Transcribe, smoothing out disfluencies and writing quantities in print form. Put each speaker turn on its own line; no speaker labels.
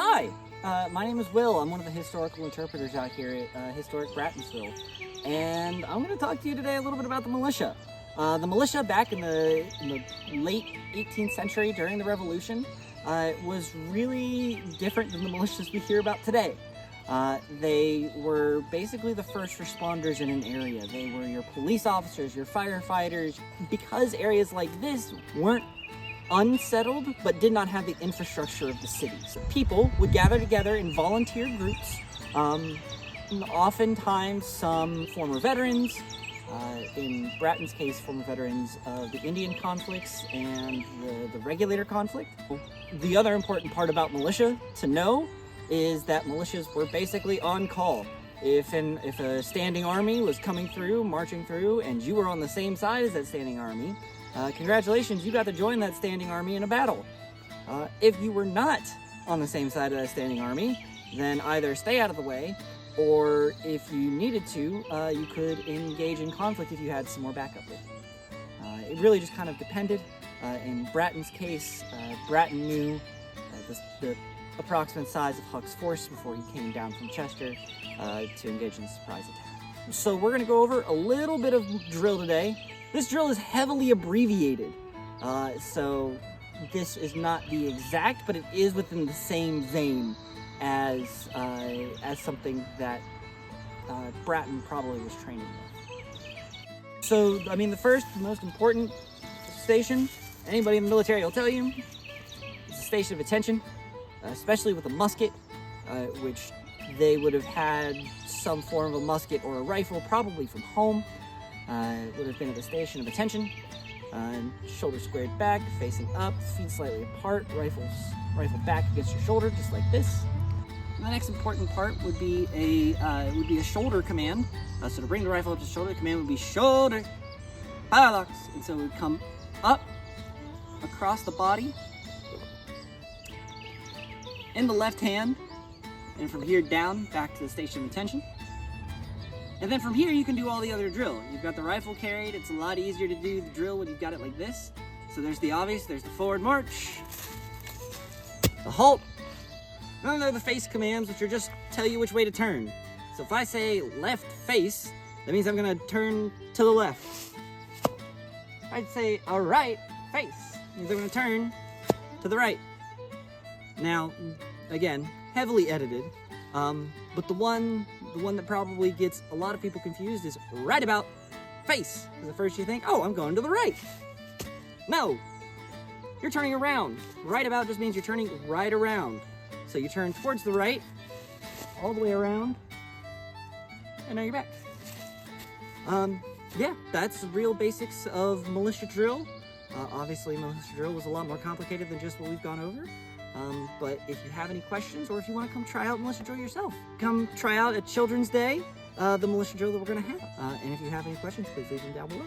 Hi, my name is Will. I'm one of the historical interpreters out here at Historic Brattonsville, and I'm going to talk to you today a little bit about the militia. The militia back in the late 18th century during the Revolution was really different than the militias we hear about today. They were basically the first responders in an area. They were your police officers, your firefighters, because areas like this weren't unsettled but did not have the infrastructure of the city. So people would gather together in volunteer groups, oftentimes some former veterans, in Bratton's case, former veterans of the Indian conflicts and the regulator conflict. The other important part about militia to know is that militias were basically on call. If a standing army was coming through, marching through, and you were on the same side as that standing army, congratulations, you got to join that standing army in a battle. If you were not on the same side of that standing army, then either stay out of the way, or if you needed to, you could engage in conflict if you had some more backup with you. It really just kind of depended. In Bratton's case, Bratton knew the approximate size of Huck's force before he came down from Chester to engage in a surprise attack. So we're going to go over a little bit of drill today. This drill is heavily abbreviated, so this is not the exact, but it is within the same vein as something that Bratton probably was training with. So, I mean, the most important station, anybody in the military will tell you, is the station of attention, especially with a musket, which they would have had some form of a musket or a rifle, probably from home. It would have been at the station of attention. Shoulders squared back, facing up, feet slightly apart, rifle back against your shoulder, just like this. And the next important part would be a shoulder command. So to bring the rifle up to the shoulder, the command would be shoulder, parallax. And so it would come up across the body in the left hand, and from here down back to the station of attention. And then from here you can do all the other drill. You've got the rifle carried. It's a lot easier to do the drill when you've got it like this. So there's the obvious, there's the forward march, the halt, and then there are the face commands, which are just tell you which way to turn. So if I say left face, that means I'm gonna turn to the left. If I say a right face, it means I'm gonna turn to the right. Now, again, heavily edited, but the one that probably gets a lot of people confused is right about face. Because at first you think, oh, I'm going to the right. No, you're turning around. Right about just means you're turning right around. So you turn towards the right, all the way around, and now you're back. Yeah, that's the real basics of militia drill. Obviously, militia drill was a lot more complicated than just what we've gone over. But if you have any questions, or if you want to come try out militia drill yourself, come try out at Children's Day, the militia drill that we're going to have. And if you have any questions, please leave them down below.